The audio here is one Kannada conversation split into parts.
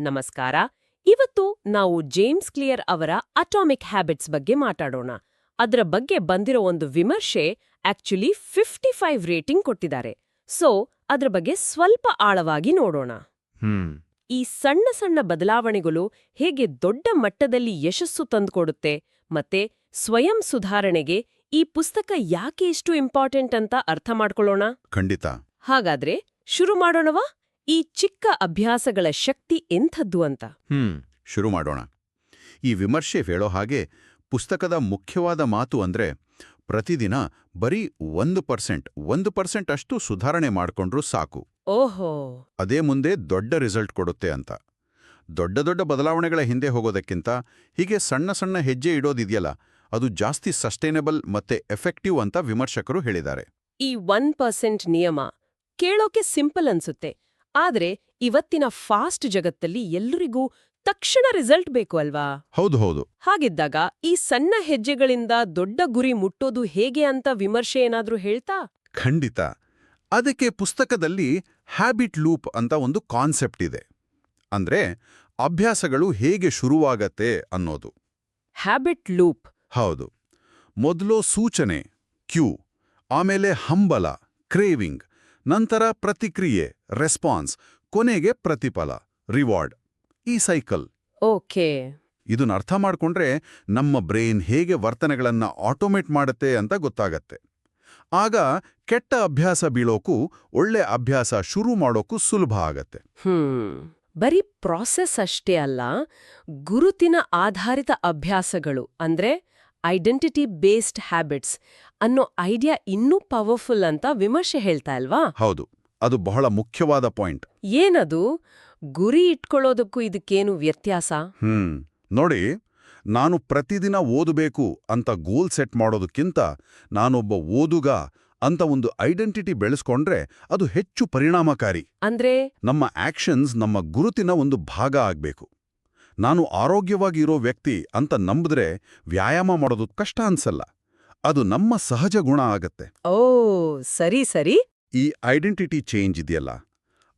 ನಮಸ್ಕಾರ. ಇವತ್ತು ನಾವು ಜೇಮ್ಸ್ ಕ್ಲಿಯರ್ ಅವರ ಅಟಾಮಿಕ್ ಹ್ಯಾಬಿಟ್ಸ್ ಬಗ್ಗೆ ಮಾತಾಡೋಣ. ಅದರ ಬಗ್ಗೆ ಬಂದಿರೋ ಒಂದು ವಿಮರ್ಶೆ ಆಕ್ಚುಲಿ 55 ರೇಟಿಂಗ್ ಕೊಟ್ಟಿದ್ದಾರೆ. ಸೊ ಅದ್ರ ಬಗ್ಗೆ ಸ್ವಲ್ಪ ಆಳವಾಗಿ ನೋಡೋಣ. ಈ ಸಣ್ಣ ಸಣ್ಣ ಬದಲಾವಣೆಗಳು ಹೇಗೆ ದೊಡ್ಡ ಮಟ್ಟದಲ್ಲಿ ಯಶಸ್ಸು ತಂದುಕೊಡುತ್ತೆ ಮತ್ತೆ ಸ್ವಯಂ ಸುಧಾರಣೆಗೆ ಈ ಪುಸ್ತಕ ಯಾಕೆ ಇಷ್ಟು ಇಂಪಾರ್ಟೆಂಟ್ ಅಂತ ಅರ್ಥ ಮಾಡ್ಕೊಳ್ಳೋಣ. ಖಂಡಿತ. ಹಾಗಾದ್ರೆ ಶುರು ಮಾಡೋಣವಾ? ಈ ಚಿಕ್ಕ ಅಭ್ಯಾಸಗಳ ಶಕ್ತಿ ಎಂಥದ್ದು ಅಂತ ಶುರು ಮಾಡೋಣ. ಈ ವಿಮರ್ಶೆ ಹೇಳೋ ಹಾಗೆ ಪುಸ್ತಕದ ಮುಖ್ಯವಾದ ಮಾತು ಅಂದ್ರೆ ಪ್ರತಿದಿನ ಬರೀ 1% ಅಷ್ಟು ಸುಧಾರಣೆ ಮಾಡ್ಕೊಂಡ್ರೂ ಸಾಕು. ಓಹೋ, ಅದೇ ಮುಂದೆ ದೊಡ್ಡ ರಿಸಲ್ಟ್ ಕೊಡುತ್ತೆ ಅಂತ. ದೊಡ್ಡ ದೊಡ್ಡ ಬದಲಾವಣೆಗಳ ಹಿಂದೆ ಹೋಗೋದಕ್ಕಿಂತ ಹೀಗೆ ಸಣ್ಣ ಸಣ್ಣ ಹೆಜ್ಜೆ ಇಡೋದಿದೆಯಲ್ಲ, ಅದು ಜಾಸ್ತಿ ಸಸ್ಟೈನಬಲ್ ಮತ್ತೆ ಎಫೆಕ್ಟಿವ್ ಅಂತ ವಿಮರ್ಶಕರು ಹೇಳಿದ್ದಾರೆ. ಈ 1% ನಿಯಮ ಕೇಳೋಕೆ ಸಿಂಪಲ್ ಅನ್ಸುತ್ತೆ, ಆದ್ರೆ ಇವತ್ತಿನ ಫಾಸ್ಟ್ ಜಗತ್ತಲ್ಲಿ ಎಲ್ಲರಿಗೂ ತಕ್ಷಣ ರಿಸಲ್ಟ್ ಬೇಕು ಅಲ್ವಾ? ಹೌದು. ಹಾಗಿದ್ದಾಗ ಈ ಸಣ್ಣ ಹೆಜ್ಜೆಗಳಿಂದ ದೊಡ್ಡ ಗುರಿ ಮುಟ್ಟೋದು ಹೇಗೆ ಅಂತ ವಿಮರ್ಶೆ ಏನಾದ್ರೂ ಹೇಳ್ತಾ? ಖಂಡಿತ. ಅದಕ್ಕೆ ಪುಸ್ತಕದಲ್ಲಿ ಹ್ಯಾಬಿಟ್ ಲೂಪ್ ಅಂತ ಒಂದು ಕಾನ್ಸೆಪ್ಟ್ ಇದೆ. ಅಂದ್ರೆ ಅಭ್ಯಾಸಗಳು ಹೇಗೆ ಶುರುವಾಗತ್ತೆ ಅನ್ನೋದು. Habit loop. ಹೌದು. ಮೊದಲು ಸೂಚನೆ, ಕ್ಯೂ, ಆಮೇಲೆ ಹಂಬಲ, ಕ್ರೇವಿಂಗ್, ನಂತರ ಪ್ರತಿಕ್ರಿಯೆ, ರೆಸ್ಪಾನ್ಸ್, ಕೊನೆಗೆ ಪ್ರತಿಫಲ, ರಿವಾರ್ಡ್. ಈ ಸೈಕಲ್. ಓಕೆ. ಇದನ್ನ ಅರ್ಥ ಮಾಡ್ಕೊಂಡ್ರೆ ನಮ್ಮ ಬ್ರೈನ್ ಹೇಗೆ ವರ್ತನೆಗಳನ್ನ ಆಟೋಮೇಟ್ ಮಾಡುತ್ತೆ ಅಂತ ಗೊತ್ತಾಗತ್ತೆ. ಆಗ ಕೆಟ್ಟ ಅಭ್ಯಾಸ ಬೀಳೋಕು ಒಳ್ಳೆ ಅಭ್ಯಾಸ ಶುರು ಮಾಡೋಕು ಸುಲಭ ಆಗತ್ತೆ. ಬರೀ ಪ್ರಾಸೆಸ್ ಅಷ್ಟೇ ಅಲ್ಲ, ಗುರುತಿನ ಆಧಾರಿತ ಅಭ್ಯಾಸಗಳು ಅಂದ್ರೆ ಐಡೆಂಟಿಟಿ ಬೇಸ್ಡ್ ಹ್ಯಾಬಿಟ್ಸ್ ಅನ್ನೋ ಐಡಿಯಾ ಇನ್ನೂ ಪವರ್ಫುಲ್ ಅಂತ ವಿಮರ್ಶೆ ಹೇಳ್ತಾ ಅಲ್ವಾ? ಹೌದು, ಅದು ಬಹಳ ಮುಖ್ಯವಾದ ಪಾಯಿಂಟ್. ಏನದು? ಗುರಿ ಇಟ್ಕೊಳ್ಳೋದಕ್ಕೂ ಇದಕ್ಕೇನು ವ್ಯತ್ಯಾಸ? ನೋಡಿ, ನಾನು ಪ್ರತಿದಿನ ಓದಬೇಕು ಅಂತ ಗೋಲ್ ಸೆಟ್ ಮಾಡೋದಕ್ಕಿಂತ ನಾನೊಬ್ಬ ಓದುಗ ಅಂತ ಒಂದು ಐಡೆಂಟಿಟಿ ಬೆಳೆಸ್ಕೊಂಡ್ರೆ ಅದು ಹೆಚ್ಚು ಪರಿಣಾಮಕಾರಿ. ಅಂದ್ರೆ ನಮ್ಮ ಆಕ್ಷನ್ಸ್ ನಮ್ಮ ಗುರುತಿನ ಒಂದು ಭಾಗ ಆಗ್ಬೇಕು. ನಾನು ಆರೋಗ್ಯವಾಗಿ ಇರೋ ವ್ಯಕ್ತಿ ಅಂತ ನಂಬಿದ್ರೆ ವ್ಯಾಯಾಮ ಮಾಡೋದು ಕಷ್ಟ ಅನ್ಸಲ್ಲ. ಅದು ನಮ್ಮ ಸಹಜ ಗುಣ ಆಗತ್ತೆ. ಓ ಸರಿ. ಈ ಐಡೆಂಟಿಟಿ ಚೇಂಜ್ ಇದೆಯಲ್ಲ,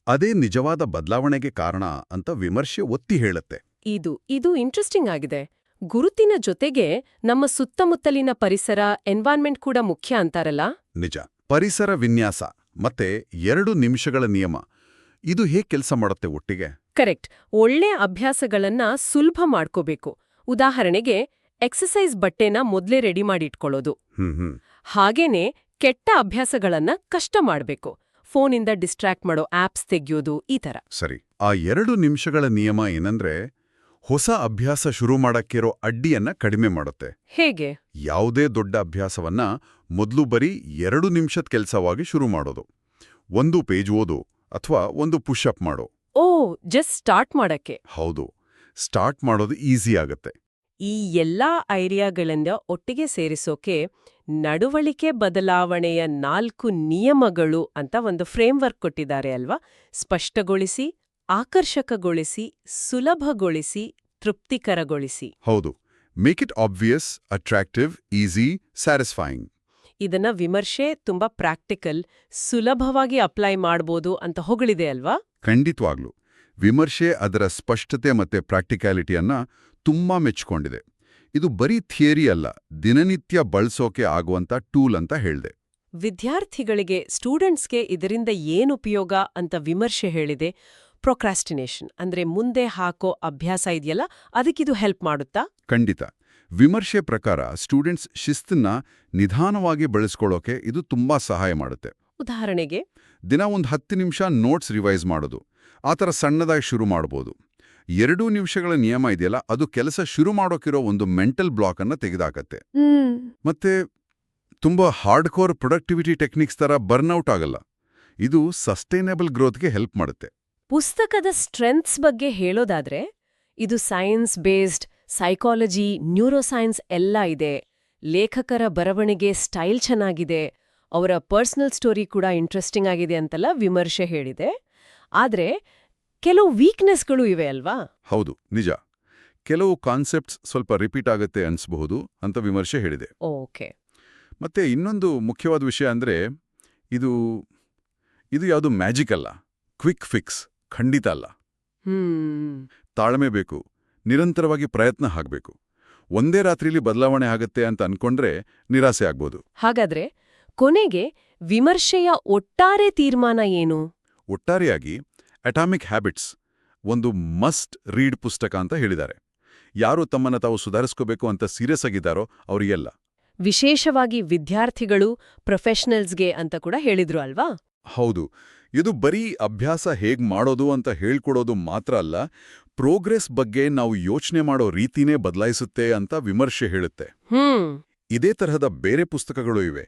ಅದೇ ನಿಜವಾದ ಬದಲಾವಣೆಗೆ ಕಾರಣ ಅಂತ ವಿಮರ್ಶೆ ಒತ್ತಿ ಹೇಳುತ್ತೆ. ಇದು ಇಂಟ್ರೆಸ್ಟಿಂಗ್ ಆಗಿದೆ. ಗುರುತಿನ ಜೊತೆಗೆ ನಮ್ಮ ಸುತ್ತಮುತ್ತಲಿನ ಪರಿಸರ, ಎನ್ವೈರ್ನ್ಮೆಂಟ್ ಕೂಡ ಮುಖ್ಯ ಅಂತಾರಲ್ಲ? ನಿಜ. ಪರಿಸರ ವಿನ್ಯಾಸ ಮತ್ತೆ 2 ನಿಮಿಷಗಳ ನಿಯಮ, ಇದು ಹೇಗೆ ಕೆಲಸ ಮಾಡುತ್ತೆ ಒಟ್ಟಿಗೆ? ಕರೆಕ್ಟ್. ಒಳ್ಳೆ ಅಭ್ಯಾಸಗಳನ್ನ ಸುಲಭ ಮಾಡ್ಕೋಬೇಕು. ಉದಾಹರಣೆಗೆ ಎಕ್ಸಸೈಸ್ ಬಟ್ಟೆನ ಮೊದ್ಲೇ ರೆಡಿ ಮಾಡಿಟ್ಕೊಳ್ಳೋದು. ಹಾಗೇನೆ ಕೆಟ್ಟ ಅಭ್ಯಾಸಗಳನ್ನ ಕಷ್ಟ ಮಾಡ್ಬೇಕು. ಫೋನಿಂದ ಡಿಸ್ಟ್ರಾಕ್ಟ್ ಮಾಡೋ ಆಪ್ಸ್ ತೆಗ್ಯೋದು, ಈ ತರ. ಸರಿ. ಆ 2 ನಿಮಿಷಗಳ ನಿಯಮ ಏನಂದ್ರೆ ಹೊಸ ಅಭ್ಯಾಸ ಶುರು ಮಾಡಕ್ಕಿರೋ ಅಡ್ಡಿಯನ್ನ ಕಡಿಮೆ ಮಾಡುತ್ತೆ. ಹೇಗೆ? ಯಾವುದೇ ದೊಡ್ಡ ಅಭ್ಯಾಸವನ್ನ ಮೊದಲು ಬರೀ 2 ನಿಮಿಷದ ಕೆಲಸವಾಗಿ ಶುರು ಮಾಡೋದು. 1 ಪೇಜ್ ಓದು ಅಥವಾ 1 ಪುಷ್-ಅಪ್ ಮಾಡೋ. ಓ, ಜಸ್ಟ್ ಸ್ಟಾರ್ಟ್ ಮಾಡಕ್ಕೆ. ಹೌದು, ಸ್ಟಾರ್ಟ್ ಮಾಡೋದು ಈಸಿ ಆಗತ್ತೆ. ಈ ಎಲ್ಲಾ ಐಡಿಯಾಗಳಿಂದ ಒಟ್ಟಿಗೆ ಸೇರಿಸೋಕೆ ನಡವಳಿಕೆ ಬದಲಾವಣೆಯ 4 ನಿಯಮಗಳು ಅಂತ ಒಂದು ಫ್ರೇಮ್ವರ್ಕ್ ಕೊಟ್ಟಿದ್ದಾರೆ ಅಲ್ವಾ? ಸ್ಪಷ್ಟಗೊಳಿಸಿ, ಆಕರ್ಷಕಗೊಳಿಸಿ, ಸುಲಭಗೊಳಿಸಿ, ತೃಪ್ತಿಕರಗೊಳಿಸಿ. ಹೌದು. Make it obvious, attractive, easy, satisfying. ಇದನ್ನ ವಿಮರ್ಶೆ ತುಂಬಾ ಪ್ರಾಕ್ಟಿಕಲ್, ಸುಲಭವಾಗಿ ಅಪ್ಲೈ ಮಾಡ್ಬೋದು ಅಂತ ಹೊಗಳಿದೆ ಅಲ್ವಾ? ಖಂಡಿತವಾಗ್ಲು. ವಿಮರ್ಶೆ ಅದರ ಸ್ಪಷ್ಟತೆ ಮತ್ತೆ ಪ್ರಾಕ್ಟಿಕ್ಯಾಲಿಟಿಯನ್ನ ತುಂಬಾ ಮೆಚ್ಕೊಂಡಿದೆ. ಇದು ಬರೀ ಥಿಯರಿ ಅಲ್ಲ, ದಿನನಿತ್ಯ ಬಳಸೋಕೆ ಆಗುವಂತ ಟೂಲ್ ಅಂತ ಹೇಳ್ದೆ. ವಿದ್ಯಾರ್ಥಿಗಳಿಗೆ, ಸ್ಟೂಡೆಂಟ್ಸ್ಗೆ ಇದರಿಂದ ಏನು ಉಪಯೋಗ ಅಂತ ವಿಮರ್ಶೆ ಹೇಳಿದೆ? ಪ್ರೊಕ್ರಾಸ್ಟಿನೇಷನ್ ಅಂದ್ರೆ ಮುಂದೆ ಹಾಕೋ ಅಭ್ಯಾಸ ಇದೆಯಲ್ಲ, ಅದಕ್ಕಿದು ಹೆಲ್ಪ್ ಮಾಡುತ್ತಾ? ಖಂಡಿತ. ವಿಮರ್ಶೆ ಪ್ರಕಾರ ಸ್ಟೂಡೆಂಟ್ಸ್ ಶಿಸ್ತನ್ನ ನಿಧಾನವಾಗಿ ಬಳಸ್ಕೊಳ್ಳೋಕೆ ಇದು ತುಂಬಾ ಸಹಾಯ ಮಾಡುತ್ತೆ. ಉದಾಹರಣೆಗೆ, ದಿನ ಒಂದು 10 ನಿಮಿಷ ನೋಟ್ಸ್ ರಿವೈಸ್ ಮಾಡೋದು, ಆ ಥರ ಸಣ್ಣದಾಗಿ ಶುರು ಮಾಡ್ಬೋದು. 2 ನಿಮಿಷಗಳ ನಿಯಮ ಇದೆಯಲ್ಲ, ಅದು ಕೆಲಸ ಶುರು ಮಾಡೋಕಿರೋ ಒಂದು ಮೆಂಟಲ್ ಬ್ಲಾಕ್ ಅನ್ನ ತೆಗೆದಾಕತ್ತೆ. ಮತ್ತೆ ತುಂಬಾ ಹಾರ್ಡ್ಕೋರ್ ಪ್ರೊಡಕ್ಟಿವಿಟಿ ಟೆಕ್ನಿಕ್ಸ್ ತರ ಬರ್ನ್ಔಟ್ ಆಗಲ್ಲ. ಇದು ಸಸ್ಟೈನಬಲ್ ಗ್ರೋತ್ಗೆ ಹೆಲ್ಪ್ ಮಾಡುತ್ತೆ. ಪುಸ್ತಕದ ಸ್ಟ್ರೆಂತ್ಸ್ ಬಗ್ಗೆ ಹೇಳೋದಾದ್ರೆ, ಇದು ಸೈನ್ಸ್ ಬೇಸ್ಡ್, ಸೈಕಾಲಜಿ, ನ್ಯೂರೋಸೈನ್ಸ್ ಎಲ್ಲ ಇದೆ. ಲೇಖಕರ ಬರವಣಿಗೆ ಸ್ಟೈಲ್ ಚೆನ್ನಾಗಿದೆ, ಅವರ ಪರ್ಸನಲ್ ಸ್ಟೋರಿ ಕೂಡ ಇಂಟ್ರೆಸ್ಟಿಂಗ್ ಆಗಿದೆ ಅಂತೆಲ್ಲ ವಿಮರ್ಶೆ ಹೇಳಿದೆ. ಆದ್ರೆ ಕೆಲವು ವೀಕ್ನೆಸ್ಗಳು ಇವೆ ಅಲ್ವಾ? ಹೌದು, ನಿಜ. ಕೆಲವು ಕಾನ್ಸೆಪ್ಟ್ಸ್ ಸ್ವಲ್ಪ ರಿಪೀಟ್ ಆಗುತ್ತೆ ಅನ್ಸ್ಬಹುದು ಅಂತ ವಿಮರ್ಶೆ ಹೇಳಿದೆ. ಓಕೆ. ಮತ್ತೆ ಇನ್ನೊಂದು ಮುಖ್ಯವಾದ ವಿಷಯ ಅಂದ್ರೆ ಇದು ಯಾವುದು ಮ್ಯಾಜಿಕ್ ಅಲ್ಲ, ಕ್ವಿಕ್ ಫಿಕ್ಸ್ ಖಂಡಿತ ಅಲ್ಲ. ತಾಳ್ಮೆ ಬೇಕು, ನಿರಂತರವಾಗಿ ಪ್ರಯತ್ನ ಆಗ್ಬೇಕು. ಒಂದೇ ರಾತ್ರಿಲಿ ಬದಲಾವಣೆ ಆಗತ್ತೆ ಅಂತ ಅನ್ಕೊಂಡ್ರೆ ನಿರಾಸೆ ಆಗ್ಬೋದು. ಹಾಗಾದ್ರೆ ಕೊನೆಗೆ ವಿಮರ್ಶೆಯ ಒಟ್ಟಾರೆ ತೀರ್ಮಾನ ಏನು? ಒಟ್ಟಾರೆಯಾಗಿ ಅಟಾಮಿಕ್ ಹ್ಯಾಬಿಟ್ಸ್ ಒಂದು ಮಸ್ಟ್ ರೀಡ್ ಪುಸ್ತಕ ಅಂತ ಹೇಳಿದ್ದಾರೆ. ಯಾರು ತಮ್ಮನ್ನ ತಾವು ಸುಧಾರಿಸ್ಕೋಬೇಕು ಅಂತ ಸೀರಿಯಸ್ ಆಗಿದ್ದಾರೋ ಅವರಿಗೆಲ್ಲ. ವಿಶೇಷವಾಗಿ ವಿದ್ಯಾರ್ಥಿಗಳು, ಪ್ರೊಫೆಷನಲ್ಸ್ಗೆ ಅಂತ ಕೂಡ ಹೇಳಿದ್ರು ಅಲ್ವಾ? ಹೌದು, ಇದು ಬರೀ ಅಭ್ಯಾಸ ಹೇಗ್ ಮಾಡೋದು ಅಂತ ಹೇಳ್ಕೊಡೋದು ಮಾತ್ರ ಅಲ್ಲ, ಪ್ರೋಗ್ರೆಸ್ ಬಗ್ಗೆ ನಾವು ಯೋಚನೆ ಮಾಡೋ ರೀತಿನೇ ಬದಲಾಯಿಸುತ್ತೆ ಅಂತ ವಿಮರ್ಶೆ ಹೇಳುತ್ತೆ. ಇದೇ ತರಹದ ಬೇರೆ ಪುಸ್ತಕಗಳು ಇವೆ.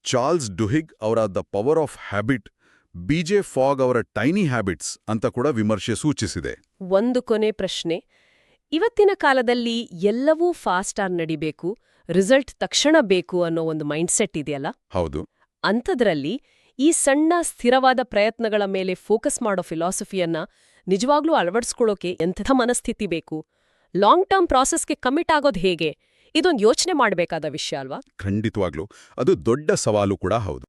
ಚಾರ್ಲ್ಸ್ ಡುಹಿಗ್ ಅವರ the power of habit, BJ fog ಅವರ ಟೈನಿ ಹ್ಯಾಬಿಟ್ಸ್ ಅಂತ ಕೂಡ ವಿಮರ್ಶೆ ಸೂಚಿಸಿದೆ. ಒಂದು ಕೊನೆ ಪ್ರಶ್ನೆ. ಇವತ್ತಿನ ಕಾಲದಲ್ಲಿ ಎಲ್ಲವೂ ಫಾಸ್ಟ್ ಆಗಿ ನಡಿಬೇಕು, ರಿಸಲ್ಟ್ ತಕ್ಷಣ ಬೇಕು ಅನ್ನೋ ಒಂದು ಮೈಂಡ್ಸೆಟ್ ಇದೆಯಲ್ಲ? ಹೌದು. ಅಂಥದ್ರಲ್ಲಿ ಈ ಸಣ್ಣ ಸ್ಥಿರವಾದ ಪ್ರಯತ್ನಗಳ ಮೇಲೆ ಫೋಕಸ್ ಮಾಡೋ ಫಿಲಾಸಫಿಯನ್ನ ನಿಜವಾಗ್ಲೂ ಅಳವಡಿಸ್ಕೊಳ್ಳೋಕೆ ಎಂಥ ಮನಸ್ಥಿತಿ ಬೇಕು? ಲಾಂಗ್ ಟರ್ಮ್ ಪ್ರಾಸೆಸ್ಗೆ ಕಮಿಟ್ ಆಗೋದು ಹೇಗೆ? ಇದೊಂದು ಯೋಚನೆ ಮಾಡಬೇಕಾದ ವಿಷಯ ಅಲ್ವಾ? ಖಂಡಿತವಾಗ್ಲೂ ಅದು ದೊಡ್ಡ ಸವಾಲು ಕೂಡ ಹೌದು.